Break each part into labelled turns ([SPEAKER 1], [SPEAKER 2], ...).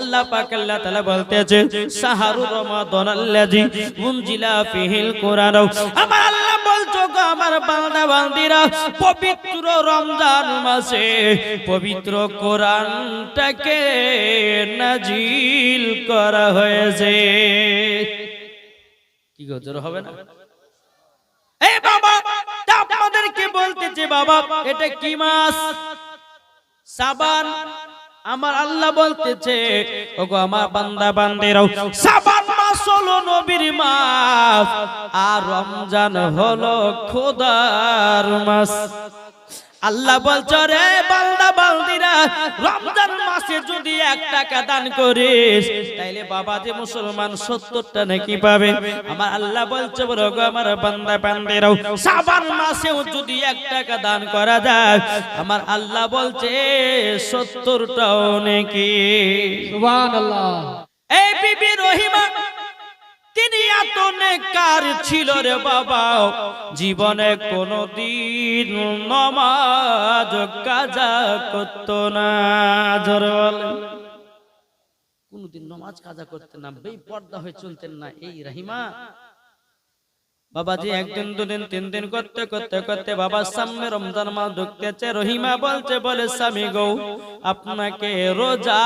[SPEAKER 1] আল্লাহ পাক আল্লাহ তাআলা বলতেছে শাহরুর রমাদান আল্লাযী উনজিলা ফীহিল কুরআন। আমার আল্লাহ বলছো গো আমার বান্দা বান্দিরা, পবিত্র রমজান মাসে পবিত্র কোরআনটাকে নাজিল করা হয়েছে। কি গজর হবে না? এই বাবা আপনাদেরকে বলতেছে বাবা এটা কি মাস? শাবান। আমার আল্লাহ বলতেছে ওগো আমার বান্দা বান্দিরাও, শাবান মাস হলো নবীর মাস আর রমজান হলো খোদার মাস। আল্লাহ বলছে রে বান্দা বান্দিরা, রমজান মাসে যদি 1 টাকা দান করিস তাইলে বাবা যে মুসলমান 70টা নাকি পাবে। আমার আল্লাহ বলছে বলো গো আমার বান্দা বান্দিরাও, শাবান মাসেও যদি 1 টাকা দান করা যায় আমার আল্লাহ বলছে 70টাও নাকি।
[SPEAKER 2] সুবহানাল্লাহ।
[SPEAKER 1] এই বিবি রহিমা তিনি এত নেককার ছিল রে বাবা, জীবনে কোনদিন নামাজ কাজা করত না। জোরে বলেন। কোনদিন নামাজ কাজা করতেন না, বেপরদা হয়ে চলতেন না এই রহিমা। বাবাজি একদিন দুদিন 3 দিন করতে করতে করতে বাবার সামনে রমজান মাস ঢুকতেছে। রহিমা বলছে বলে স্বামী গো আপনাকে রোজা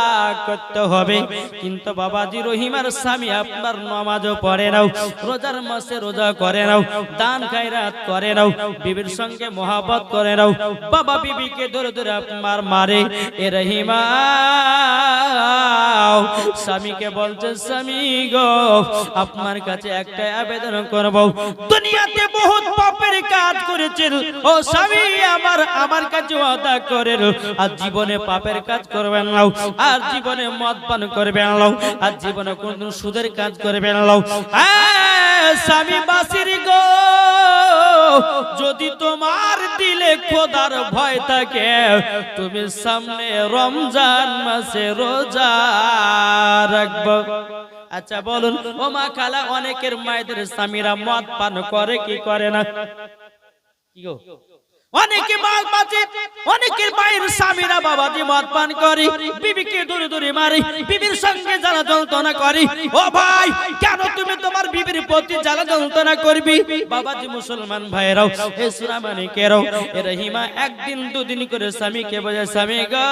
[SPEAKER 1] করতে হবে। কিন্তু বাবাজি রহিমার স্বামী আপনার নামাজও পড়ে নাও, রোজার মাসে রোজা করে নাও, দান খায়রাত করে নাও, বিবির সঙ্গে মহব্বত করে নাও। বাবা বিবিকে ধরে ধরে আপনার মারে। এ রহিমা স্বামীকে বলছে স্বামী গো আপনার কাছে একটা আবেদন করব, দুনিয়াতে বহুত পাপের কাজ করেছেন ও স্বামী আমার কাছে ওয়াদা করেন আর জীবনে পাপের কাজ করবেন না, আর জীবনে মদ পান করবেন না, আর জীবনে কোনদিন সুদের কাজ করবেন না। স্বামী বাসির গো যদি তোমার দিলে খোদার ভয় থাকে তুমি সামনে রমজান মাসে রোজা রাখবো। আচ্ছা বলুন ও মা খালা, অনেকের মায়েদের স্বামীরা মদ পান করে কি করে না? কি গো অনেকে মা বাজে, অনেকের মায়ের স্বামীরা বাবাজি মদ পান করে, বিবিকে দূরে দূরে মারে, বিবির সঙ্গে জ্বালা যন্ত্রণা করে। ও ভাই কেন তুমি তোমার বিবির প্রতি জ্বালা যন্ত্রণা করবি? বাবাজি মুসলমান ভাইরাও এ সূরা মানিকেরাও এ রহিমা একদিন দুদিন করে স্বামীকে বোঝে স্বামী গো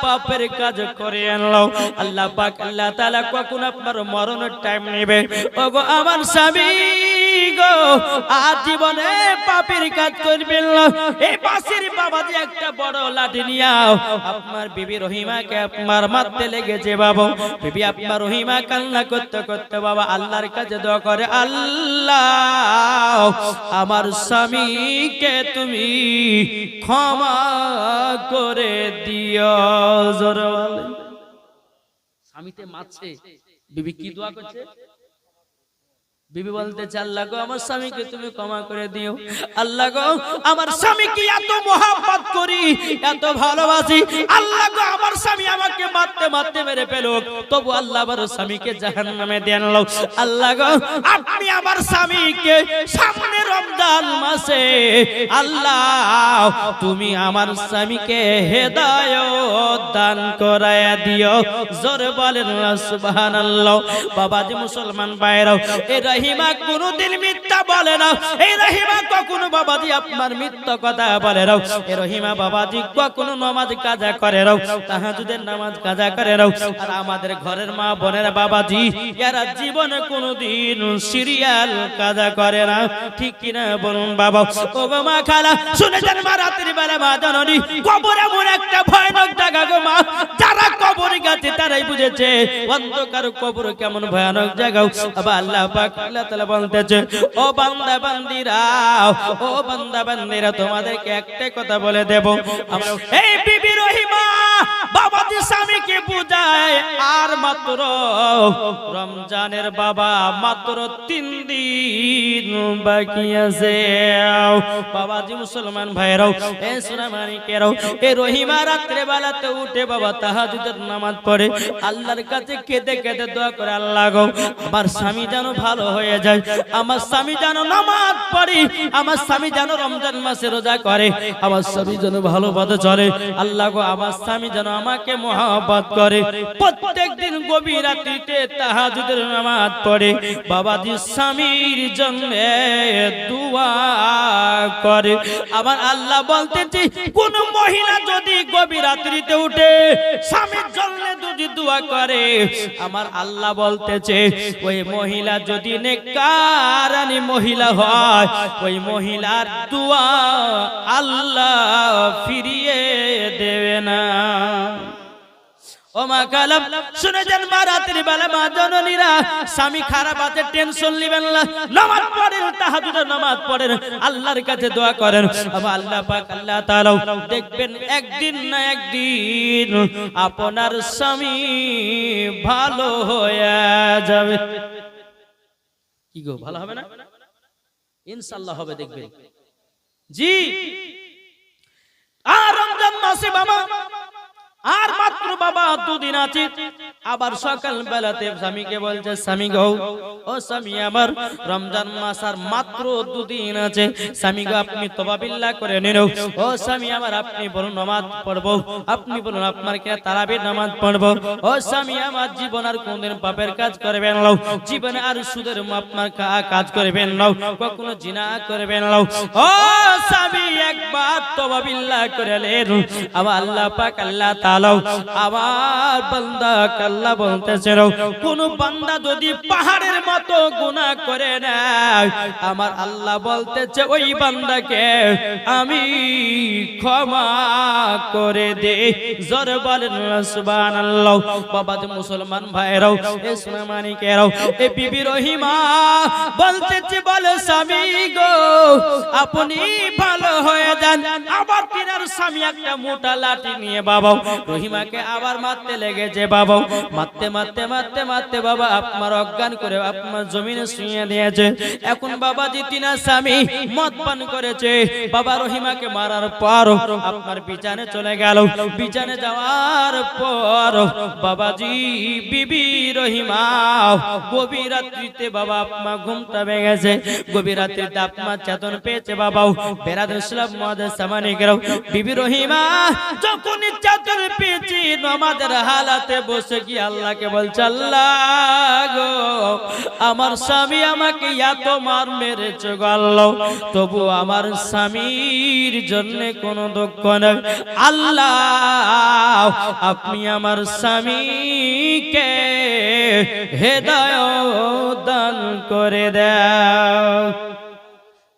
[SPEAKER 1] পাপের কাজ করে আনলো। আল্লাহ পাক আল্লাহ তাআলা কখন আপনার মরণের টাইম নেবে। ওগো আমার স্বামী গো আজীবনে পাপের কাজ করবেন না। এই পাশের বাবাজি একটা বড় লাঠি নিয়াও আপনার বিবি রহিমাকে আপনার মারতে লেগেছে বাবা। বিবি আপনার রহিমা কান্না করতে করতে বাবা আল্লাহর কাছে দোয়া করে, আল্লাহ আমার স্বামীকে তুমি ক্ষমা করে দিও। জোরে বলেন। স্বামীতে মারছে, বিবি কি দোয়া করছে? বিবি বলতেছে আল্লাহ গো আমার স্বামীকে তুমি ক্ষমা করে দিও। আল্লাহ গো আমার স্বামীকে এত মহব্বত করি, এত ভালোবাসি, আল্লাহ গো আমার স্বামী আমাকে মারতে মারতে মেরে ফেলো, তবু আল্লাহ আমার স্বামীকে জাহান্নামে দিয়ে আনলো। আল্লাহ গো আপনি আমার স্বামীকে সামনে রমজান মাসে আল্লাহ তুমি আমার স্বামীকে হেদায়েত দান করায়া দিও। জোরে বলেন সুবহানাল্লাহ। বাবাজি মুসলমান ভাইরাও এ রহিমা কোনদিন মিথ্যা বলে না। এই রহিমা কখনো বাবাজি আপনার মিথ্যা কথা বলে না। এই রহিমা বাবাজি কখনো নামাজ কাজা করে না, তাহাজ্জুদের নামাজ কাজা করে না। আর আমাদের ঘরের মা বোনেরা বাবাজি এরা জীবনে কোনদিন সিরিয়াল কাজা করে না। ঠিক কি না বলুন বাবা? ও গো মা খালা শুনে যান মা, রাতের বেলা মা জননী কবর এমন একটা ভয়ানক জায়গা গো মা, যারা কবরে গেছে তারাই বুঝেছে অন্ধকার কবর কেমন ভয়ানক জায়গা। আবার আল্লাহ পাক আল্লাহ তাআলা বলতেছে ও বান্দা বান্দিরা, ও বান্দা বান্দিরা তোমাদেরকে একটা কথা বলে দেব। এই বিবি রহিমা বাবাজি স্বামীকে বুঝা যায় আর মাত্র রমজানের বাবা মাত্র 3 দিন বাকি আছে। বাবাজি মুসলমান ভাইরাও, এ সোনামানিকেরাও, এ রহিমা রাত্রে বেলাতে উঠে বাবা তাহাজ্জুদের নামাজ পড়ে আল্লাহর কাছে কেঁদে কেঁদে দোয়া করে, আল্লাহ গো আমার স্বামী যেন ভালো হয়ে যায়, আমার স্বামী যেন নামাজ পড়ে, আমার স্বামী যেন রমজান মাসে রোজা করে, আমার স্বামী যেন ভালো পথে চলে, আল্লাহ গো আমার স্বামী যেন আমাকে মহব্বত করে। প্রত্যেকদিন গভীর রাত্রিতে তাহাজ্জুদের নামাজ পড়ে বাবাজি স্বামীর জন্য দোয়া করে। আবার আল্লাহ বলতেছে কোন মহিলা যদি গভীর রাত্রিতে উঠে স্বামীর জন্য যদি দোয়া করে, আমার আল্লাহ বলতেছে ওই মহিলা যদি নেককারানি মহিলা হয়, ওই মহিলার দোয়া আল্লাহ ফিরিয়ে দেবে না। ও মা কালাম শুনে যান, মা রাতের বেলা মা জননীরা স্বামী খারাপ আছে টেনশন নেবেন না, নামাজ পড়েন, তাহাজ্জুদের নামাজ পড়েন, আল্লাহর কাছে দোয়া করেন। আল্লাহ পাক আল্লাহ তাআলা দেখবেন একদিন না একদিন আপনার স্বামী ভালো হয়ে যাবে। কি গো ভালো হবে না? ইনশাআল্লাহ হবে, দেখবেন। জি আর রমজান মাসে বাবা আর মাত্র বাবা 2 দিন আছে। আবার সকাল বেলাতে স্বামীকে বলছে, স্বামী গো, ও স্বামী আমার রমজান মাস আর মাত্র 2 দিন আছে, স্বামী গো আপনি তওবা বিল্লাহ করে নিন। ও স্বামী আমার আপনি বলুন নামাজ পড়বো, আপনি বলুন আপনার কে তারাবির নামাজ পড়বো। ও স্বামী আমার জীবন আর কোনদিন পাপের কাজ করবেন না, জীবনে আর সুদের আপনার কাজ করবেন না, কখনো জিনা করবেন না। ও স্বামী একবার তওবা বিল্লাহ করে নেন। আবার আল্লাহ পাক আল্লাহ আবার বান্দা আল্লাহ বলতেছেন কোন বান্দা যদি পাহাড়ের মতো গুনাহ করে নেয়, আমার আল্লাহ বলতেছে ওই বান্দাকে আমি ক্ষমা করে দে। জোরে বলেন সুবহানাল্লাহ। বাবা যে মুসলমান ভাইরাও, এ সোনামানিকেরাও, এ বিবি রহিমা বলতেছে, বলে স্বামী গো আপনি ভালো হয়ে যান। আবার তিনার স্বামী একটা মোটা লাঠি নিয়ে বাবা রহিমাকে আবার মারতে লেগেছে। বাবা মারতে মারতে মারতে মারতে বাবা আপনার অজ্ঞান করে আপনার জমিনে শুইয়ে দিয়েছে। এখন বাবাজি তিনার স্বামী মদ পান করেছে, বাবা রহিমাকে মারার পর আপনার বিছানে চলে গেল। বিছানে যাওয়ার পর বাবাজি বিবি রহিমা গভীর রাত্রিতে বাবা আপনার ঘুমটা ভেঙেছে, গভীর রাত্রিতে আপনার চেতন পেয়েছে। বাবা বেরাদুল ইসলাম মুআজ্জাজ সামানিকেরাও, বিবি রহিমা যখন চেতন পেয়েছি নামাজের হালাতে বসে কি আল্লাহকে বলছে, আল্লাহ গো আমার স্বামী আমাকে এত মার মেরেছে গো আল্লাহ, তবু আমার স্বামীর জন্য কোনো দুঃখ নেই। আল্লাহ আপনি আমার স্বামীকে হেদায়েত দান করে দাও।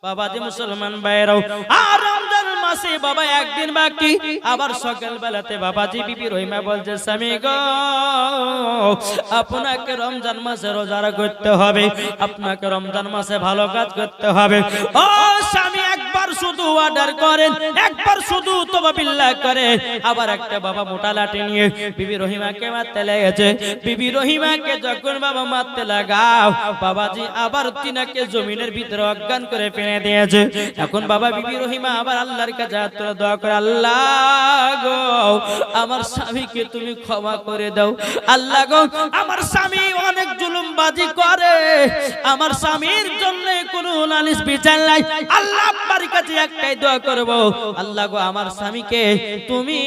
[SPEAKER 1] বাবাজি মুসলমান ভাইরাও, আর রমজান মাসে বাবা একদিন বাকি। আবার সকাল বেলাতে বাবাজি বিবি রহিমা বলছে, স্বামী গো আপনাকে রমজান মাসে রোজা করতে হবে, আপনাকে রমজান মাসে ভালো কাজ করতে হবে। ও স্বামী একবার শুধু অর্ডার করেন, একবার শুধু তওবা বিল্লাহ করে। আবার একটা বাবা মোটা লাঠি নিয়ে বিবি রহিমাকে মারতে লেগেছে। বিবি রহিমাকে যখন বাবা মারতে লাগাও, বাবাজি আবার তিনাকে জমিনের ভিতরে অজ্ঞান করে ফেলে দিয়েছে। এখন বাবা বিবি রহিমা আবার আল্লাহর কাছে দোয়া করে, আল্লাহ গো আমার স্বামীকে তুমি ক্ষমা করে দাও। আল্লাহ গো আমার স্বামী অনেক জুলুমবাজি করে, আমার স্বামীর জন্য কোনো নালিশ বিচার নাই। আল্লাহ আপনার কাছে একটাই দোয়া করব, আল্লাহ গো আমার স্বামীকে তুমি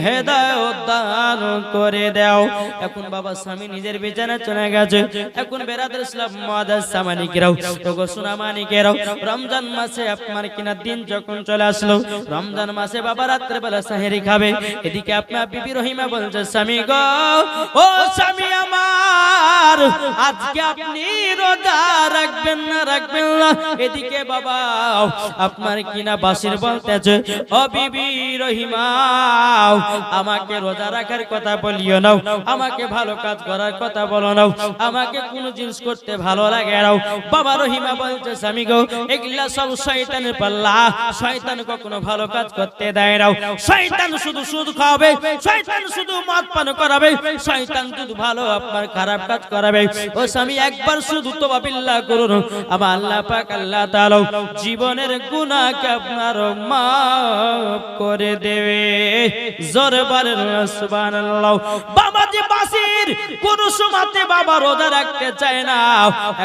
[SPEAKER 1] হেদায়েত দান করে দাও। এখন বাবা স্বামী নিজের বিছানায় চলে গেছে। এখন বেরাদুল ইসলাম মুআজ্জাজ সামানিকেরাও, ওগো সোনামানিকেরাও, রমজান মাসে আপনার কিনা দিন যখন চলে আসলো, রমজান মাসে বাবা রাত্রে বেলা সাহেরি খাবে। এদিকে আপনার বিবি রহিমা বলছে, স্বামী গো ও স্বামী আমার রোজাদার, আজকে আপনি রোজা রাখবেন না রাখবেন না। এদিকে বাবা আপনার কিনা বাসির বলতেছে, ও বিবি রহিমা, আমাকে রোজা রাখার কথা বলিও না, আমাকে ভালো কাজ করার কথা বলো না, আমাকে কোন জিনিস করতে ভালো লাগে না। বাবা রহিমা বলছে, স্বামী গো, এগুলা সব শয়তানের পাল্লা, শয়তান কখনো ভালো কাজ করতে দেয় না। শয়তান শুধু সুদ খাওয়াবে, শয়তান শুধু মদ পান করাবে, শয়তান শুধু ভালো আপনার খারাপ কাজ করাবে। ও স্বামী, একবার শুধু তওবা বিল্লাহ করুন, আমার আল্লাহ পাক আল্লাহ তাআলা জীবনের গুনাহকে আপনার মাফ করে দেবে। জোরে বলেন সুবহানাল্লাহ। বাবা যে বাসির কোন সময়তে বাবা রোজা রাখতে চায় না,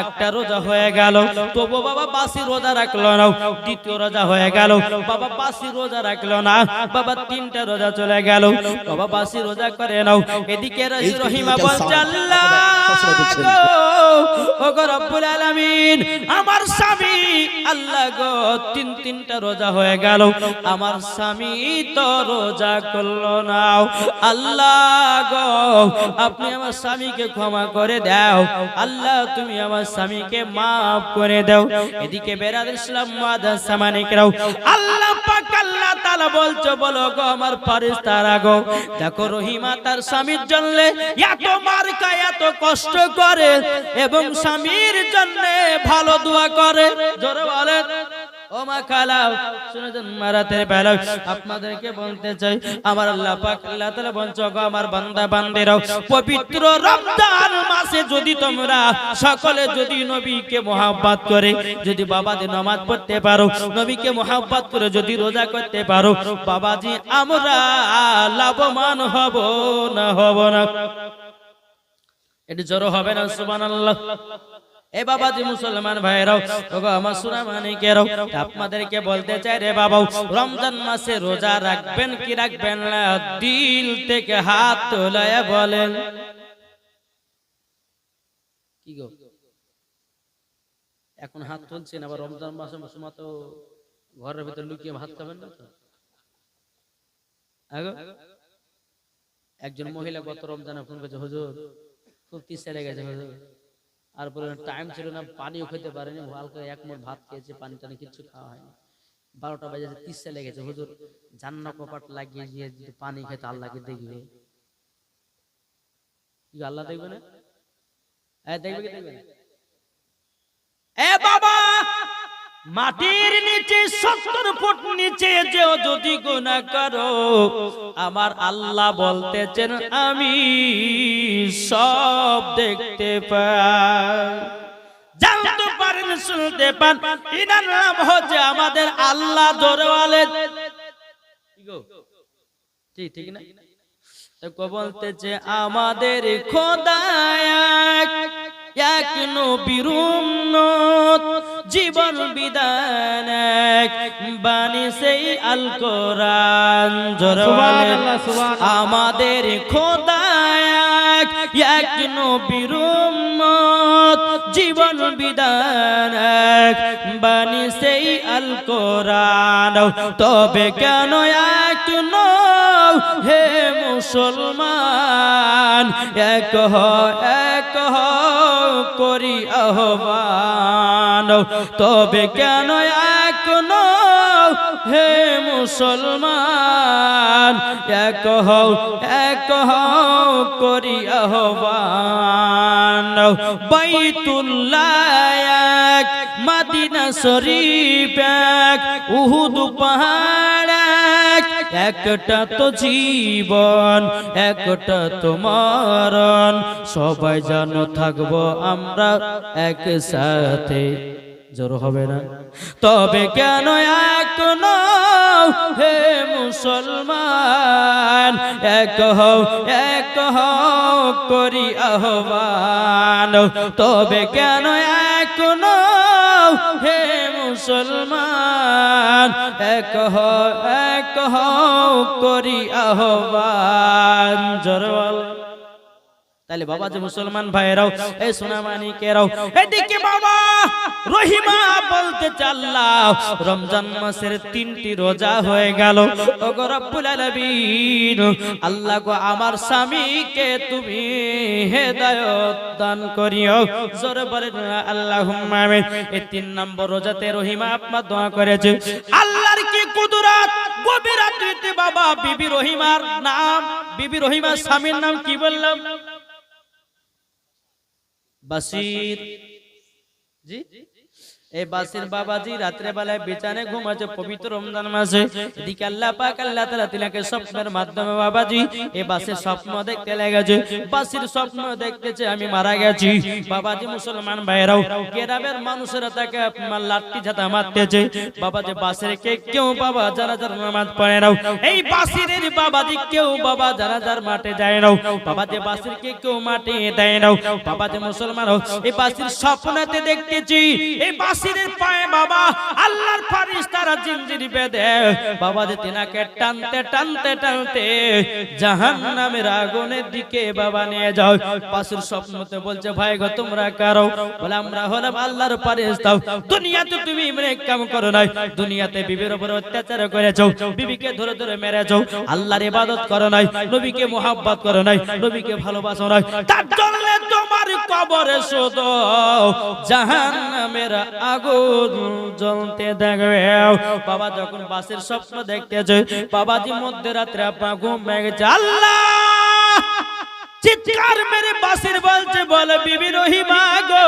[SPEAKER 1] একটা রোজা হয়ে গেল তবু বাবা বাসি রোজা রাখলো না, দ্বিতীয় রোজা হয়ে গেল বাবা বাসি রোজা রাখলো না, বাবা তিনটা রোজা চলে গেল বাবা বাসি রোজা করে নাও। এদিকে রহিমা বলছে, আল্লাহ গো, ও গো রব্বুল আলামিন, আমার স্বামী আল্লাহ গো তিনটা রোজা হয়ে গেল, আমার স্বামী তো রোজা করলো না। আল্লাহ গো, আপনি আমার স্বামীকে ক্ষমা করে দাও, আল্লাহ তুমি আমার স্বামীকে মাফ করে দাও। এদিকে বেরাদর ইসলাম মুআদ্দাস সামানিকরাও, আল্লাহ পাক আল্লাহ তাআলা বলছো, বলো গো আমার ফেরেশতারা গো, দেখো রহিমা তার স্বামীর জন্য এত মার খায়, এত কষ্ট করে এবং স্বামীর জন্য ভালো দোয়া করে। জোরে বলেন ও মা খালা, শুনেছেন মারাতের বেলা আপনাদেরকে বলতে চাই, আমার আল্লাহ পাক আল্লাহ তাআলা বলছো, গো আমার বান্দা বান্দিরাও, পবিত্র রমজান মাসে যদি তোমরা সকলে যদি নবীকে মহব্বত করে, যদি বাবাজি নামাজ পড়তে পারো, নবীকে মহব্বত করে যদি রোজা করতে পারো, বাবাজি আমরা লাভবান হব না হব না? এটি জোর হবে না? সুবহানাল্লাহ। এ বাবাজি মুসলমান ভাইরাও, ওগো আমার সোনা মানিকেরাও, আপনাদেরকে বলতে চাই রে বাবা, রমজান মাসে রোজা রাখবেন কি রাখবেন না? দিল থেকে হাত তোলায়া বলেন। কি গো, এখন হাত তুলছেন, আবার রমজান মাসে মুসলমান তো ঘরের ভিতর লুকিয়ে ভাত খাবেন না তো? একজন মহিলা গত রমজানে ফোন করেছে, হুজুর খুব তিসা লেগে গেছে হুজুর, আর বলেন টাইম ছিল না, পানিও খেতে পারেনি, হালকা এক মুঠ ভাত খেয়েছে, পানি টানি কিছু খাওয়া হয়নি, 12টা বাজে তিসা লেগেছে, হুজুর জান্নাত কপাট লাগিয়ে গিয়ে যদি পানি খেতে আল্লাহকে দেখবে, কি আল্লাহ দেখবে না? দেখবে কি দেখবে না? এ বাবা, মাটির নিচে 70 ফুট নিচে যেও যদি গুনাহ করো, আমার আল্লাহ বলতেছেন আমি সব দেখতে পাই, জানতে পারেন, শুনতে পান। ইনার নাম হচ্ছে আমাদের আল্লাহ। জোরে বলেন ঠিক না? তো বলতেছে আমাদের খোদা এক নবীর উম্মত, জীবন বিধান এক বাণী সেই আল কোরআন। জোরে বলেন আমাদের খোদা এক নবীর উম্মত, জীবন বিধান এক বাণী সেই আল কোরআন। তবে কেন এক নও হে মুসলমান, এক করি আহ্বান। তবে কেন এক নও হে মুসলমান, এক করি আহ্বান। বাইতুল্লাহ এক, মদিনা শরীফ এক, উহুদ পাহাড় এক, একটা তো জীবন একটা তো মরণ, সবাই জানো থাকবো আমরা একসাথে। জোর হবে না? তবে কেন এক নও হে মুসলমান, এক করি আহ্বান। তবে কেন এক নও হে মুসলমান, এক করি আহ্বান। জোর বল। তাহলে বাবা যে মুসলমান ভাইরাও, এই সোনামানিকেরাও, এদিকে বাবা রহিমা বলতে আল্লাহ রমজান মাসের 3টি রোজা হয়ে গেল ওগো রব্বুল আলামিন আল্লাহ গো আমার স্বামীকে তুমি হেদায়েত দান করিও জোরে বলেন আল্লাহুম্মা আমিন এই 3 নম্বর রোজাতে রহিমা আপনা দোয়া করেছে আল্লাহর কি কুদরত গভীর রাত্রিতে বাবা বিবি রহিমার নাম বিবি রহিমার স্বামীর নাম কি বললাম বাসির জি এই বাসির বাবাজি রাত্রে বেলায় বিছানে ঘুমাচ্ছে পবিত্র রমজান মাসে এদিকে আল্লাহ পাক আল্লাহ তাআলা তিনাকে স্বপ্নের মাধ্যমে বাবাজি এই বাসির স্বপ্ন দেখতে লেগেছে বাসির স্বপ্ন দেখতেছে আমি মারা গেছি বাবাজি মুসলমান ভাইরাও গ্রামের মানুষেরা তাকে লাঠি ঝাঁটা মারতেছে বাবাজি বাসির কেউ বাবা জানাজার নামাজ পড়ে নাও এই বাসিরের বাবাজি কেউ বাবা জানাজার মাঠে যায় নাও বাবাজি বাসির কেউ মাঠে দেয় নাও বাবাজি মুসলমান এই বাসির স্বপ্নতে দেখতেছি এই বাসিরের পায়ে বাবা আল্লাহর ফেরেশতারা জিঞ্জির বেঁধে বাবা যে তিনাকে টানতে টানতে টানতে জাহান্নামের আগুনের দিকে বাবা নিয়ে যাও বাসির স্বপ্নতে বলছে ভাই গো তোমরা কারো বলে আমরা হলাম আল্লাহর ফেরেশতা দুনিয়াতে তুমি নেক কাম করো নাই দুনিয়াতে বিবির উপর অত্যাচার করেছো বিবিকে ধরে ধরে মেরেছো আল্লাহর ইবাদত করো নাই নবীকে মুহাব্বত করো নাই নবীকে ভালোবাসো নাই তার জন্য তোমার কবরে শুধু জাহান্নামের আগুন জ্বলতে দেখবে বাবা যখন বাসের স্বপ্ন দেখতেছে বাবাজি মধ্যরাত্রে আপা ঘুম ভেঙে গেছে আল্লাহ চিৎকার মেরে বাসির বলছে বলে বিবি রহিমা গো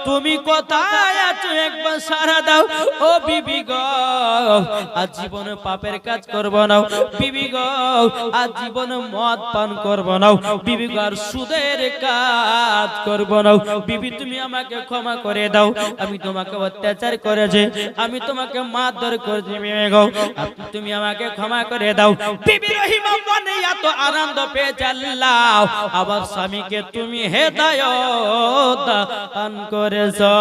[SPEAKER 1] তুমি কোথায় আছো একবার সাড়া দাও ও বিবি গো আজ জীবনে পাপের কাজ করব না বিবি গো আজ জীবনে মদ পান করব না বিবি গো আর সুদের কাজ করব না বিবি তুমি আমাকে ক্ষমা করে দাও আমি তোমাকে অত্যাচার করেছি আমি তোমাকে মারধর করেছি বিবি গো তুমি আমাকে ক্ষমা করে দাও বিবি রহিমা মনে এত আনন্দ পেয়েছে আল্লাহ আবার স্বামীকে তুমি হেদায়েত দান করেছো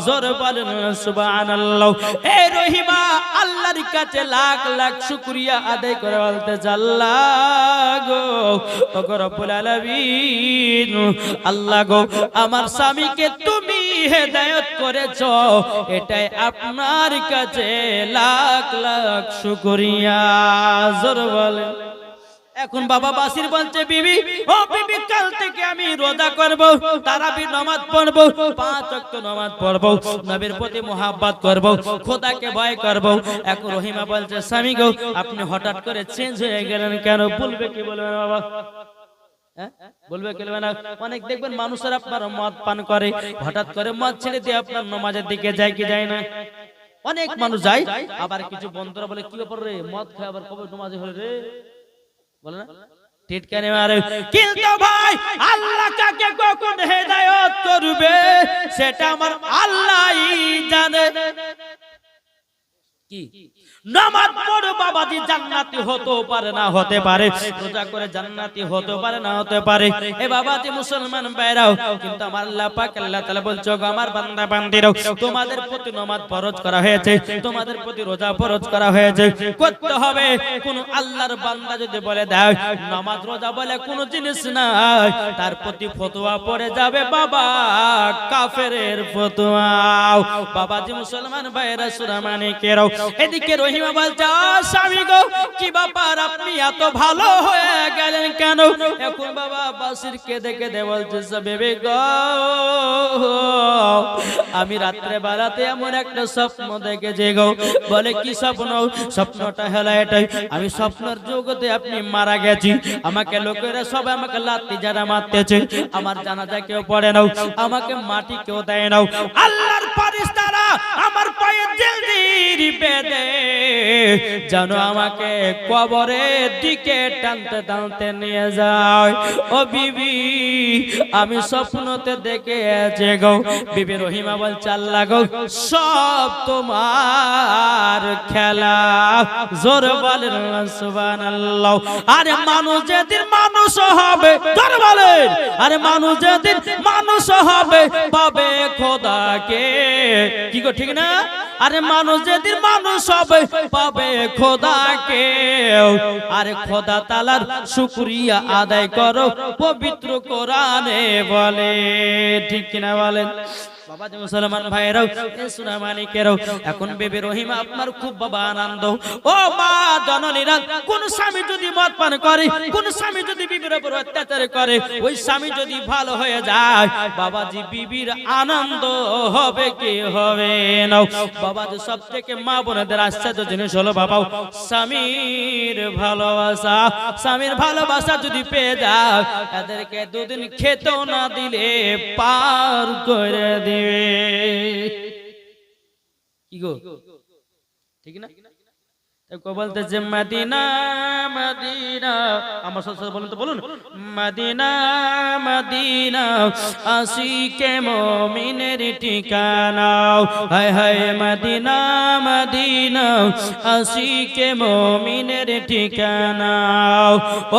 [SPEAKER 1] জোরে বলেন সুবহানাল্লাহ এই রহিমা আল্লাহর কাছে লাখ লাখ শুকরিয়া আদায় করে বলতে আল্লাহ গো ওগো রব্বুল আলামিন আল্লাহ গো আমার স্বামীকে তুমি হেদায়েত করেছো এটাই আপনার কাছে লাখ লাখ শুকরিয়া জোরে বলেন এখন বাবা বাসির বলছে বিবি ও বিবি কাল থেকে আমি রোজা করব তারাবি নামাজ পড়ব 5 ওয়াক্ত নামাজ পড়ব নবীর প্রতি মুহাব্বত করব খোদাকে ভয় করব এখন রহিমা বলছে স্বামী গো আপনি হঠাৎ করে চেঞ্জ হয়ে গেলেন কেন বলবে কি বলবেন বাবা বলবে কি বলবে না অনেক দেখবেন মানুষের আপনার মদ পান করে হঠাৎ করে মদ ছেড়ে দিয়ে আপনার নামাজের দিকে যায় কি যায় না অনেক মানুষ যায় আবার কিছু বন্ধুরা বলে কি ব্যাপার রে মদ খায় আবার কবে নামাজে হলো রে বলে না টিটকারে মারে কিন্তু ভাই আল্লাহ কাকে কখন হেদায়েত করবে সেটা আমার আল্লাহই জানে কি নামাজ পড়ো বাবাজি জান্নাতি হতে পারে না হতে পারে রোজা করে জান্নাতি হতে পারে না হতে পারে এ বাবাজি মুসলমান ভাইরাও কিন্তু আমার আল্লাহ পাক আল্লাহ তাআলা বলছো গো আমার বান্দা বান্দীরাও তোমাদের প্রতি নামাজ ফরজ করা হয়েছে তোমাদের প্রতি রোজা ফরজ করা হয়েছে করতে হবে কোন আল্লাহর বান্দা যদি বলে দাও নামাজ রোজা বলে কোন জিনিস নাই তার প্রতি ফতোয়া পড়ে যাবে বাবা কাফেরের ফতোয়া বাবাজি মুসলমান ভাইরা সূরা মানিকেরাও এদিকে রহিমা বলছে স্বামী গো কি ব্যাপার আপনি এত ভালো হয়ে গেলেন কেন এখন বাবা বাসির কেঁদে কেঁদে বলছে বেবি গো আমি রাত্রে বেলাতে এমন একটা স্বপ্ন দেখেছি গো বলে কি স্বপ্ন স্বপ্নটা হলো এটাই আমি স্বপ্নের জগতে আপনি মারা গেছি আমাকে লোকেরা সব আমাকে লাঠি ঝাঁটা মারতেছে আমার জানাজা কেউ পড়ে নাও আমাকে মাটি কেউ দেয় নাও আল্লাহর ফেরেশতারা আমার পায়ে জলদি বেঁধে জানো আমাকে কবরের দিকে টানতে টানতে নিয়ে যায় ও বিবি আমি স্বপ্নতে দেখেছি গো বিবি রহিমা বলছে আল্লাহ গো সব তোমার খেলা জোরে বলেন সুবহানাল্লাহ আরে মানুষ যেদিন মানুষ হবে জোরে বলেন আরে মানুষ যেদিন মানুষ হবে পাবে খোদাকে কি গো ঠিক না আরে মানুষ যেদিন মানুষ হবে পাবে খোদাকে আরে খোদা তাআলার শুকরিয়া আদায় করো পবিত্র কোরআনে বলে ঠিক কিনা বলেন বাবাজি মুসলমান ভাইরাও এ সোনা মানিকেরাও এখন বেবি রহিমা আপনার খুব বাবা আনন্দ ও মা জননীরা কোন স্বামী যদি মদ পান করে কোন স্বামী যদি বিবির উপর অত্যাচার করে ওই স্বামী যদি ভালো হয়ে যায় বাবাজি বিবির আনন্দ হবে কি হবে না বাবাজি সবথেকে মা বোনেদের আশ্চর্য জিনিস হলো বাবা স্বামীর ভালোবাসা স্বামীর ভালোবাসা যদি পেয়ে যায় তাদেরকে দুদিন খেতেও না দিলে পার করে দিবে কি গো ঠিক না বলতে যে মদিনা মদিনা আমার সাথে বলুন তো বলুন মদিনা মদিনা আশিকে মুমিনের ঠিকানা হায় হায় মদিনা মদিনা আশিকে মুমিনের ঠিকানা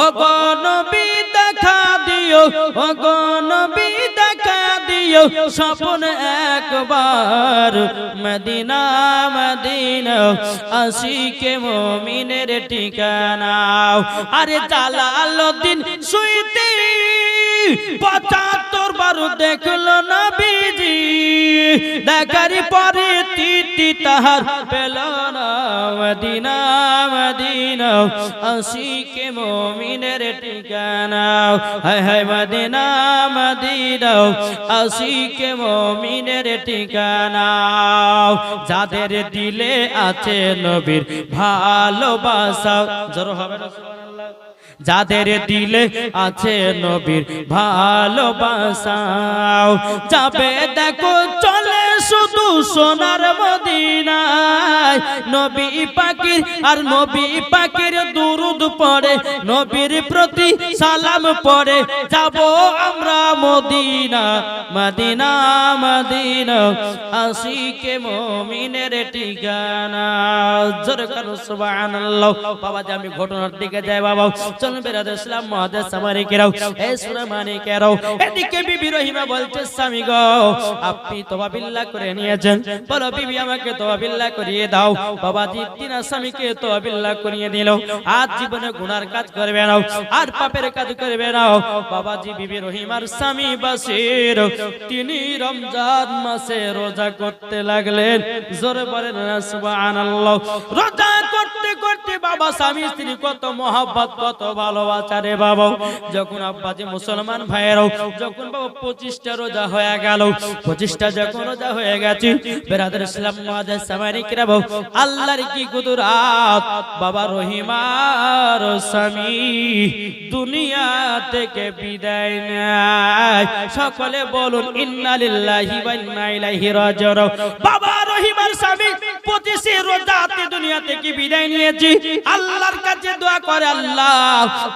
[SPEAKER 1] ও গো নবী দেখা দিও ও গো নবী দেখা দিও স্বপ্ন একবার মদিনা মদিনা আশিকে মুমিনের ঠিকানা আরে জালালউদ্দিন সুইতি ৭৫ বার দেখলো নবীজি দেখার পরে তিতি তাহার পেল না মদিনা মদিনা আশিকে মুমিনের ঠিকানা হায় হায় মদিনা মদিনা আশিকে মুমিনের ঠিকানা যাদের দিলে আছে নবীর ভালোবাসা জোর হবে না সুবহানাল্লাহ যাদের দিলে আছে নবীর ভালোবাসা যাবে দেখো চলে শুধু সোনার মদিনায় নবী পাকের আর নবী পাকের দুরূদ পড়ে নবীর প্রতি সালাম পড়ে যাব আমরা মদিনা মদিনা মদিনা আশিকে মুমিনের ঠিকানা জোরে কারো সুবহানাল্লাহ বাবাজি আমি ঘটনার দিকে যাই বাবা চলুন বেরাদর ইসলাম মুআদ্দাস সামারিকেরাও এ সোনা মানিকেরাও এদিকে বিবি রহিমা বলছে স্বামী গো আপনি তওবা বিল্লাহ করে নিয়েছেন বলো বিবি আমাকে তওবা বিল্লাহ করিয়ে দাও বাবাজি তিনা স্বামীকে তওবা বিল্লাহ করিয়ে দিল আজ জীবনে গুনার কাজ করবে না আর পাপের কাজ করবে না বাবাজি বিবি রহিমার স্বামী বাসির তিনি রমজান মাসে রোজা করতে লাগলেন জোরে বলেন সুবহানাল্লাহ রোজা করতে করতে বাবা স্বামী স্ত্রী কত মহব্বত কত ভালোবাসা রে বাবা যখন আব্বাজি মুসলমান ভাইয়েরাও যখন বাবা 25টা রোজা হয়ে গেল 25টা যখন রোজা হয়ে গেছে বেরাদর ইসলাম মুআদ্দাস সামারিকরা আল্লাহর কি কুদরত বাবা রহিমার স্বামী দুনিয়া থেকে বিদায় নেয় সকলে বলুন ইন্না লিল্লাহি ওয়া ইন্না ইলাইহি রাজিউন বাবা রহিমার স্বামী 25 রোজাতে দুনিয়া থেকে বিদায় নিয়েছি আল্লাহর কাছে দোয়া করে আল্লাহ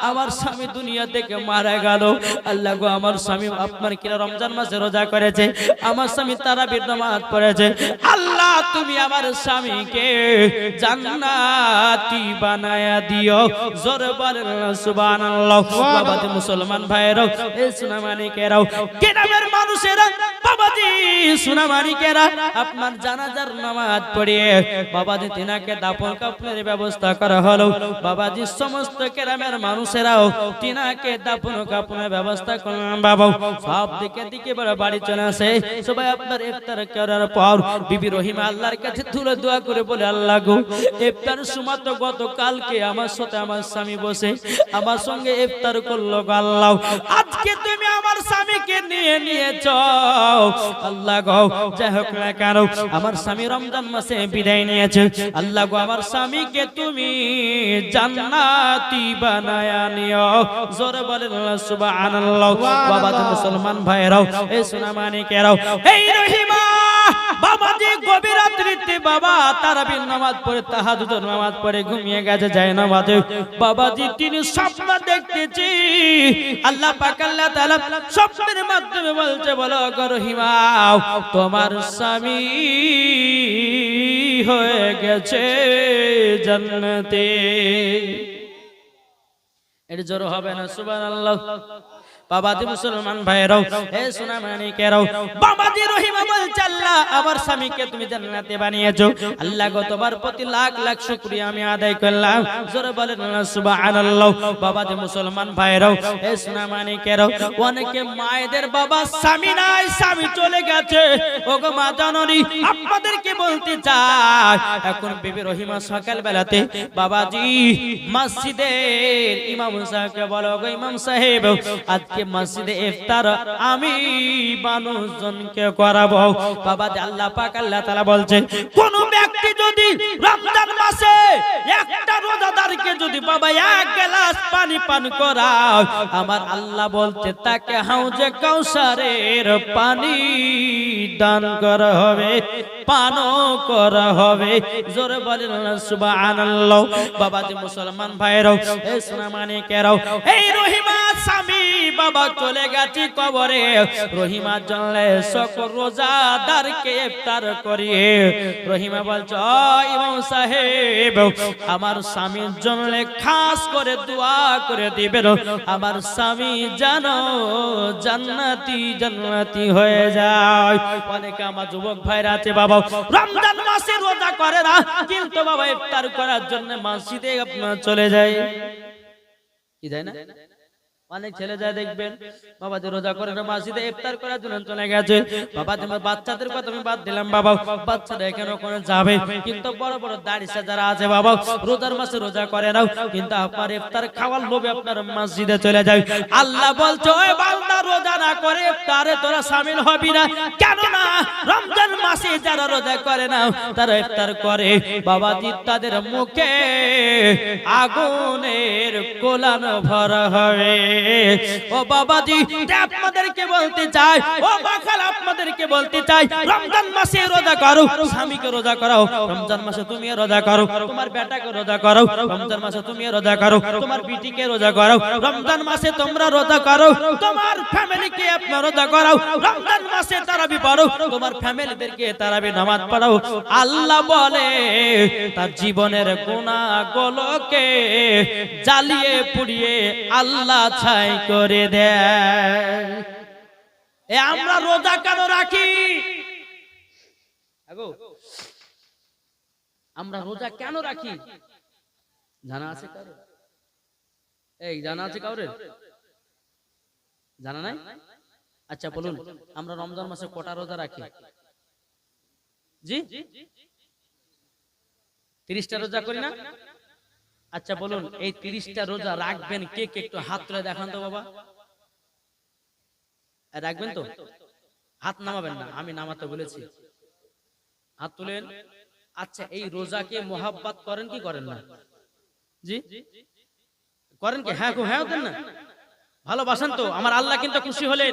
[SPEAKER 1] আমার স্বামী দুনিয়া থেকে মারা গেল আল্লাহ গো আমার স্বামী আপনার কি রমজান মাসে রোজা করেছে আমার স্বামী তারাবির নামাজ পড়েছে আল্লাহ তুমি আমার স্বামীকে জান্নাতি বানায়া দিও জোরে বলেন সুবহানাল্লাহ বাবাজি মুসলমান ভাইরা এ সোনা মানিকেরাও গ্রামের মানুষেরা বাবাজি সোনা মানিকেরা আপনার জানাজার নামাজ পড়িয়ে বাবাজি তিনাকে দাফন কাফনের ব্যবস্থা করা হলো বাবাজি সমস্ত গ্রামের মানুষেরাও তিনাকে দাফন কাফনের ব্যবস্থা করলেন বাবা সব দিকে দিকে বড় বাড়ি চলে আসে সবাই আপনার ইফতার করার পর বিবি রহিমা আল্লাহর কাছে তুলে দোয়া করে বলে আল্লাহ গো ইফতার সময় তো গতকালকে আমার সাথে আমার স্বামী বসে আমার সঙ্গে ইফতার করলো গো আল্লাহ আজকে তুমি আমার স্বামীকে নিয়ে নিয়েছো আল্লাহ গো যাই হোক না কেন আমার স্বামী রমজান মাসে বিদায় নিয়েছে আল্লাহ গো আমার স্বামীকে তুমি জান্নাতি বানায়া নিও জোরে বলেন সুবহানাল্লাহ বাবাজি মুসলমান ভাইরাও এই সোনা মানিকেরাও এই রহিমা বাবাজি গভীর রাত্রিতে বাবা তারাবির নামাজ পড়ে তাহাজ্জুদের নামাজ পড়ে ঘুমিয়ে গেছে যায় নামাজে বাবাজি তিনি স্বপ্ন দেখতেছি আল্লাহ পাক আল্লাহ তাআলা স্বপ্নের মাধ্যমে বলছে বলো গো রহিমা তোমার স্বামী হয়ে গেছে জান্নাতে এর জোর হবে না সুবহানাল্লাহ। বাবাজি মুসলমান ভাইরাও, হে সোনা মানিকেরাও, বাবাজি রহিমা বলছে আল্লাহ আমার স্বামীকে তুমি জান্নাতে বানিয়েছো, আল্লাহ গতবার প্রতি লাখ লাখ শুকরিয়া আমি আদায় করলাম। জোরে বলেন না সুবহানাল্লাহ। বাবাজি মুসলমান ভাইরাও, হে সোনা মানিকেরাও, অনেকে মায়েদের বাবা স্বামী নাই, স্বামী চলে গেছে। ওগো মা জাননী, আপনাদেরকে বলতে চাই এখন বিবি রহিমা সকাল বেলাতে বাবাজি মসজিদের ইমাম সাহেবকে বলো, গো ইমাম সাহেব আজকে মসজিদে ইফতার আমি মানুষজনকে করাবো। বাবাজি আল্লাহ পাক আল্লাহ তাআলা বলছে কোন ব্যক্তি যদি রমজান মাসে একটা রোজাদারকে যদি বাবা এক গ্লাস পানি পান করায়, আমার আল্লাহ বলছে তাকে হাউজে কাউসারের পানি দান করা হবে, পানও করা হবে। জোরে বলেন না সুবহানাল্লাহ। বাবাজি মুসলমান ভাইরাও, এ সোনা মানিকেরাও, এই রহিমা স্বামী বাবা চলে গেছে কবরে, রহিমা জানলে সকল রোজাদারকে ইফতার করিয়ে রহিমা বলছে ও ইমাম সাহেব আমার স্বামীর জন্য খাস করে দোয়া করে দিবেন, আমার স্বামী যেন জান্নাতি জান্নাতি হয়ে যায়। অনেকে আমার যুবক ভাইরা আছে বাবা রমজান মাসে রোজা করে না, কিন্তু বাবা ইফতার করার জন্য মসজিদে আপনার চলে যায়, কি যায় না? অনেক ছেলে যায় দেখবেন বাবাদের রোজা করে না, মসজিদে ইফতার করার জন্য চলে গেছে। বাবা তোমার বাচ্চাদের কথা আমি বাদ দিলাম, বাবা বাচ্চারা এখানে ওখানে যাবে, কিন্তু বড় বড় দাড়িসা যারা আছে বাবা রোজার মাসে রোজা করে না, কিন্তু আপনার ইফতার খাওয়ার লোভে আপনার মসজিদে চলে যায়। আল্লাহ বলছে ওই বান্দা রোজা না করে ইফতারে তোরা শামিল হবি না, কেন না রমজান মাসে যারা রোজা করে না তারা ইফতার করে, বাবাজি তাদের মুখে আগুনের কোলান ভরা হবে। ও বাবাজি আপনাদেরকে বলতে চাই, ও বাখাল আপনাদেরকে বলতে চাই, রমজান মাসে রোজা করো, স্বামীকে রোজা করাও, রমজান মাসে তুমি রোজা করো, তোমার বেটাকে রোজা করো, রমজান মাসে তুমি রোজা করো, তোমার বিটিকে রোজা করো, রমজান মাসে তোমরা রোজা করো, তোমার ফ্যামিলিকে আপনারা রোজা করাও, রমজান মাসে তারাবি পড়ো, তোমার ফ্যামিলিদেরকে তারাবি নামাজ পড়াও। আল্লাহ বলে তার জীবনের গুনাহগুলোকে জ্বালিয়ে পুড়িয়ে আল্লাহ ছাই করে দেয়। এ আমরা রোজা কেন রাখি? আমরা রোজা কেন রাখি জানা আছে কারো? এই জানা আছে কাউরে? জানা নাই? আচ্ছা বলুন, আমরা রমজান মাসে কটা রোজা রাখি? জি 30টা রোজা করি না? আচ্ছা বলুন এই 30টা রোজা রাখবেন কে কে? একটু হাত তুলে দেখান তো বাবা। রাখবেন তো? হাত নামাবেন না, আমি নামাতে বলেছি, হাত তুলেন। আচ্ছা এই রোজাকে মোহাব্বত করেন কি করেন না? জি করেন কি? হ্যাঁ হ্যাঁ দেন না, ভালোবাসেন তো? আমার আল্লাহ কিন্তু খুশি হলেন।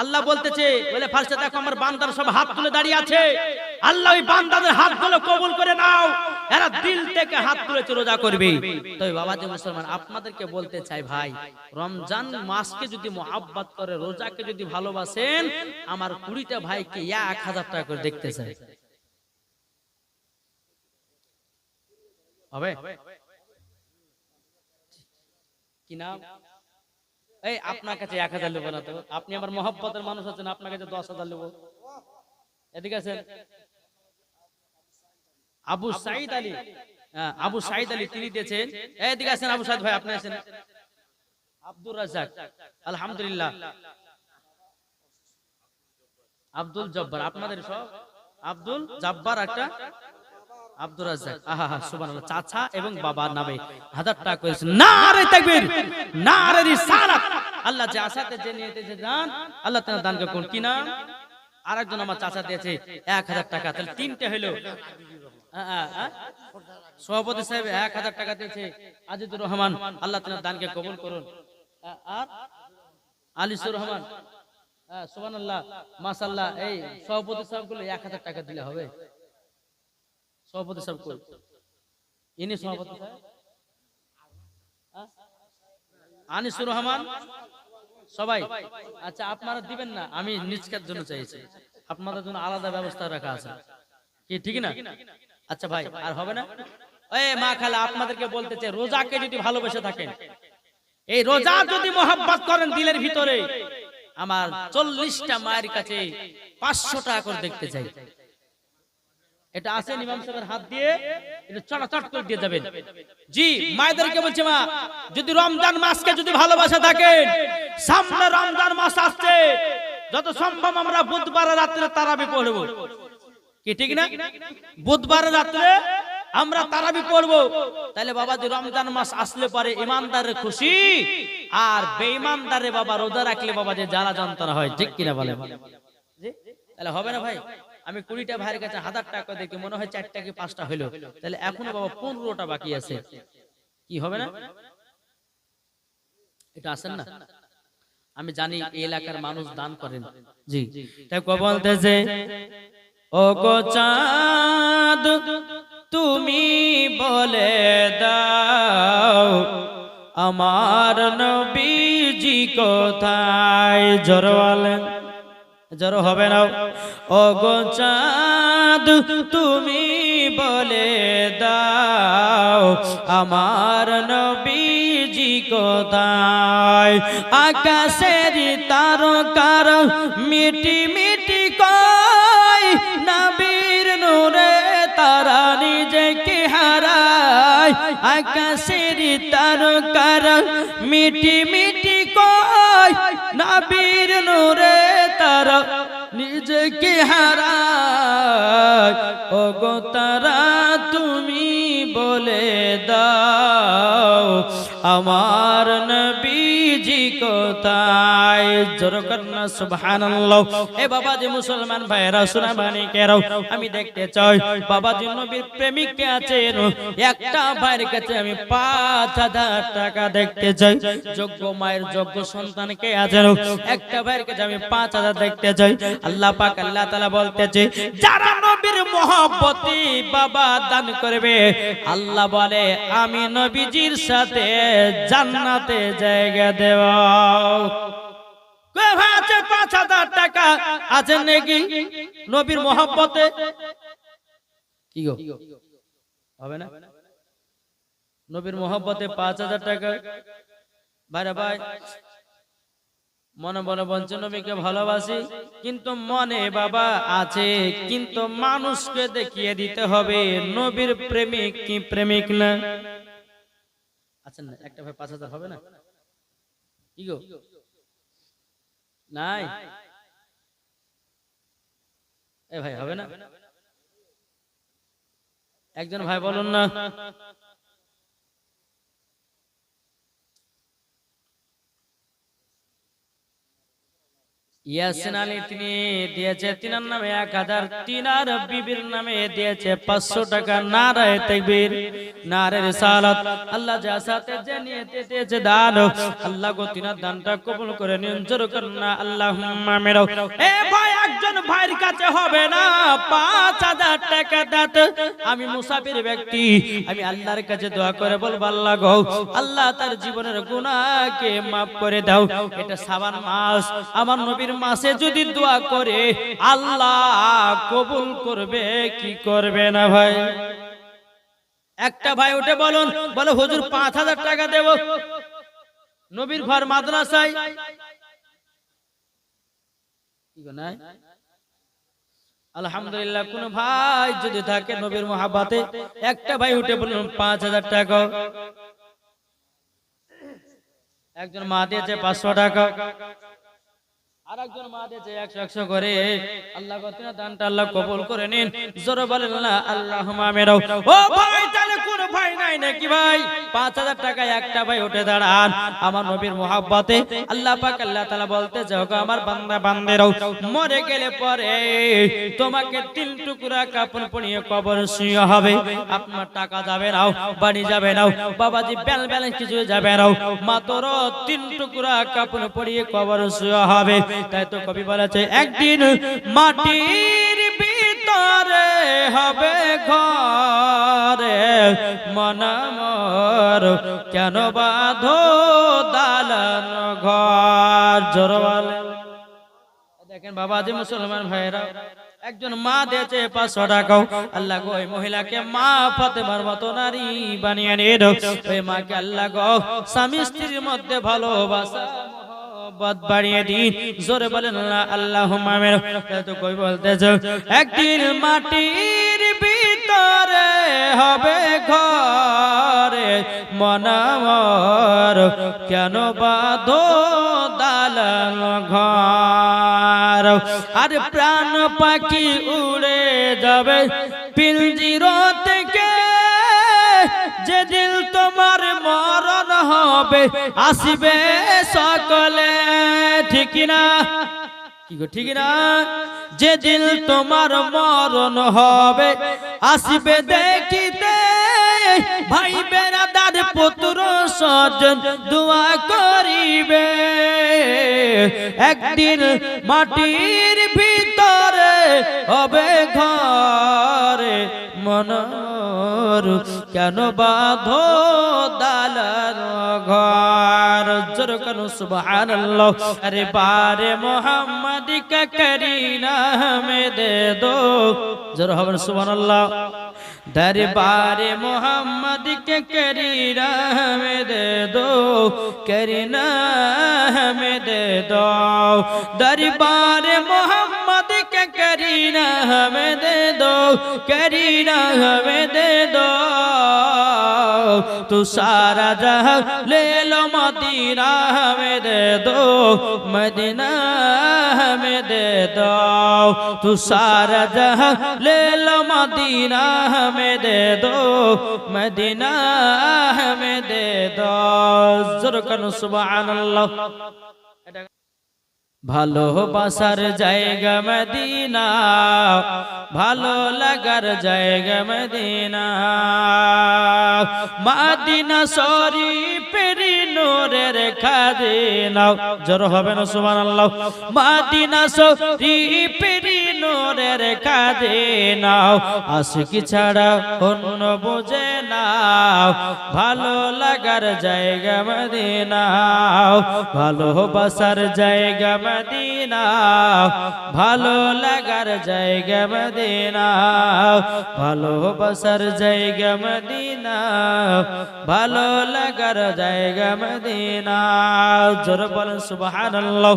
[SPEAKER 1] আল্লাহ বলতেছে বলে ফার্স্টে দেখো আমার বান্দার সব হাত তুলে দাঁড়িয়ে আছে, আল্লাহ ওই বান্দাদের হাতগুলো কবুল করে নাও, এরা দিল থেকে হাত তুলে রোজা করবে। তো বাবাজি মুসলমান আপনাদেরকে বলতে চাই ভাই, রমজান মাসকে যদি মোহাব্বত করে, রোজাকে যদি ভালোবাসেন, আমার 20টা ভাইকে 1000 টাকা করে দেখতে চাই, হবে কি না? এই আপনার কাছে 1000 নেবো না তো, আপনি আমার মহব্বতের মানুষ আছেন, আপনার কাছে 10,000 নেবো। এদিকে আছেন আবু সাইদ আলী, আবু সাইদ আলী তিনি দিয়েছেন। এদিকে আছেন আবু সাইদ ভাই, আপনি আছেন আব্দুর রাজ্জাক, আলহামদুলিল্লাহ। আব্দুল জব্বার, আপনাদের সব আব্দুল জব্বার, একটা আব্দুর রাজ্জাক, আহা সুবহানাল্লাহ। চাচা এবং বাবার নামে 1000 টাকা করেছেন। নারে তাকবীর, নারে রিসালাত। আল্লাহ যে আশাতে যে নিয়েতে যে দান, আল্লাহ তাআলা দানকে কোন কি নাম? আরেকজন আমার চাচা দিয়েছে 1000 টাকা, তাহলে 3টে হলো। সভাপতি সাহেব 1000 টাকা দিয়েছে, আজিজুর রহমান, আল্লাহ তাআলা দানকে কবুল করুন। আর আলিসুর রহমান, সুবহানাল্লাহ মাশাআল্লাহ। এই সভাপতি সাহেব গুলো 1000 টাকা দিলে হবে। সভাপতি সাহেব কই? ইনি সভাপতি সাহেব আনিসুর রহমান, সবাই। আচ্ছা আপনারা দিবেন না, আমি নিজকের জন্য চাইছি, আপনাদের জন্য আলাদা ব্যবস্থা রাখা আছে, কি ঠিক না? আচ্ছা ভাই আর হবে না? এই মা খালা আপনাদেরকে বলতে চাই, রোজাকে যদি ভালোবেসে থাকেন, এই রোজা যদি মোহাব্বত করেন দিলের ভিতরে, আমার 40টা মায়ের কাছে 500 টাকা করে দেখতে চাই। এটা আছে ইমাম সাহেবের হাত দিয়ে এটা চটাচট করে দিয়ে যাবেন। জি মায়েদেরকে বলছি, মা যদি রমজান মাসকে যদি ভালোবাসা থাকেন, সামনে রমজান মাস আসছে, যত সম্ভব আমরা বুধবার রাত্রে তারাবি পড়ব। কি ঠিক না? বুধবার রাত্রে আমরা তারাবি পড়ব। তাহলে বাবা যে রমজান মাস আসলে পরে ইমানদারের খুশি, আর বেঈমানদারে বাবা রোজা রাখলে বাবা যে জ্বালা যন্ত্রণা হয়। ঠিক কিনা বলে? তাহলে হবে না ভাই? আমি 20টা ভাইয়ের কাছে 1000 টাকা দেখি, মনে হয় 4টা কি 5টা হলো, তাহলে এখনো বাবা 15টা বাকি আছে। কি হবে না? এটা আসেন না? আমি জানি এই এলাকার মানুষ দান করেন। জি তাই কো বলতেছে, ও গো চাঁদ তুমি বলে দাও আমার নবীজি কোথায়? জোরওয়ালে জোর হবে না। ও গো চাঁদ তুমি বলে দাও আমার নবীজি কোথায়? আকাশের তারকার মিটি মিটি কয়, নবীর নূরে তারা নিজেকে হারায়। আকাশের তারকার মিটি মিটি কয়, নবীর নূরে তারা নিজেকে হারায়। ও গো তারা তুমি বলে দাও আমার নবীজি কোথায়? জোর করনা সুবহানাল্লাহ। এ বাবাজি মুসলমান ভাইরা শোনা মানিকেরাও, আমি দেখতে চাই বাবাজি নবীর প্রেমিক কে আছেন? একটা ভাইয়ের কাছে আমি 5000 টাকা দেখতে চাই। যোগ্য মায়ের যোগ্য সন্তান কে আছেন? একটা ভাইয়ের কাছে আমি 5000 দেখতে চাই। আল্লাহ পাক আল্লাহ তাআলা বলতেছে, যারা নবীর মহব্বতে বাবা দান করবে, আল্লাহ বলে আমি নবীজির সাথে জান্নাতে জায়গা দেব। কে ভাই আছে 5000 টাকা আছে নাকি নবীর মহব্বতে? কি গো হবে না? নবীর মহব্বতে 5000 টাকা। ভাইরা ভাই মনে মনে বলছে নবীকে ভালোবাসি, কিন্তু মনে বাবা আছে, কিন্তু মানুষকে দেখিয়ে দিতে হবে নবীর প্রেমিক কি প্রেমিক না। আচ্ছা না, একটা ভাই 5000 হবে না? কি গো নাই? এ ভাই হবে না? একজন ভাই বলুন না। ইয়াসিন আলী তিনি দিয়েছে তিনার নামে 1000, তিনার বিবির নামে দিয়েছে 500 টাকা। নারায়ে তাকবীর, নারায়ে রিসালাত। আল্লাহ যা সাথে যে নিয়তে দিয়েছে দান, আল্লাহ গো তিনার দানটা কবুল করে নিন। জোর করুন না আল্লাহুম্মা আমিন। এ ভাই একজন ভাইয়ের কাছে হবে না 5000 টাকা দাত। আমি মুসাফির ব্যক্তি, আমি আল্লাহর কাছে দোয়া করে বলবো, আল্লাহ গো আল্লাহ তার জীবনের গুনাহকে maaf করে দাও। এটা শাবান মাস, আমার নবীর মাসে যদি দোয়া করে আল্লাহ কবুল করবে কি করবে না? ভাই একটা ভাই উঠে বলুন, বলে হুজুর 5000 টাকা দেব নবীর ঘর মাদ্রাসায়। কি গো নাই? আলহামদুলিল্লাহ। কোন ভাই যদি থাকে নবীর মহব্বতে, একটা ভাই উঠে বলুন 5000 টাকা। একজন মা দিয়েছে 500 টাকা, আর একজন মা দিয়েছে 100 করে। আল্লাহ গতিনা দানটা আল্লাহ কবুল করে নিন। জোরে বলেন না আল্লাহুম্মা আমিন। ও ভাই তাহলে কোন ভাই নাই নাকি ভাই? 5000 টাকা একটা ভাই উঠে দাঁড়ান আমার নবীর মহব্বতে। আল্লাহ পাক আল্লাহ তাআলা বলতে যাও, আমার বান্দা বান্দেরাও মরে গেলে পরে তোমাকে 3 টুকরা কাপড় পরিয়ে কবর শুয়ে হবে। আপনার টাকা যাবে নাও, বাড়ি যাবে নাও, বাবাজি ব্যালেন্স কিছু যাবে নাও, মাত্র 3 টুকরা কাপড় পরিয়ে কবর শুয়ে হবে। তাই তো কবি বলেছে, একদিন মাটির ভিতরে হবে ঘরে মনামর, কেন বাঁধো দালান ঘর। জোরে বলেন। দেখেন বাবাজি মুসলমান ভাইরা, একজন মা দিয়েছে 500 টাকা আল্লাহ গো ওই মহিলাকে মা ফাতেমার মতো নারী বানিয়ে নিয়ে দাও ওই মাকে আল্লাহ গো স্বামী স্ত্রীর মধ্যে ভালোবাসা মহব্বত বাড়িয়ে দিন জোরে বলেন আল্লাহুম্মা আমিন তো কই বলতেছ একদিন মাটির ভিতরে হবে ঘরে মনামর কেন বাঁধো দালান ঘর আর প্রাণ পাখি উড়ে যাবে পিঞ্জির থেকে যেদিন তোমার মরণ হবে আসবে সকলে ঠিক না কি গো ঠিক না যেদিন তোমার মরণ হবে আসবে দেখিতে ভাই বেরাদার পুত্র স্বজন দোয়া করিবে একদিন মাটির ভিতরে হবে ঘরে মনর কেন বাঁধো দালান ঘর জোর কেন সুবহানাল্লাহ আরে বারে মোহাম্মদ কা করিনা হমে দে দো জোর হবে সুবহানাল্লাহ दरबारे मोहम्मद के करीना हमें दे दो करीना हमें दे दो दरबारे मोहम्मद के करीना हमें दे दो करीना हमें दे दो तू सारा जहां ले लो मदीना हमें दे दो मदीना हमें दे दो तू सारा जहां ले लो मदीना हमें दे दो मदीना हमें दे दो ज़ुरकन सुबहानल्लाह ভালোবাসার জায়গা মদিনা ভালো লাগার জায়গা মদিনা মদিনা শরীফের নূরের খাজিনা জোর হবে না সুবহানাল্লাহ মদিনা শরীফের নূরের খাজিনা আশিকি ছাড়া অন্য বুঝে না ভালো লাগার জায়গা মদিনা ভালোবাসার জায়গা মদিনা ভালো লাগার জায়গা মদিনা ভালোবাসার জায়গা মদিনা ভালো লাগার জায়গা মদিনা জোরে বলেন সুবহানাল্লাহ।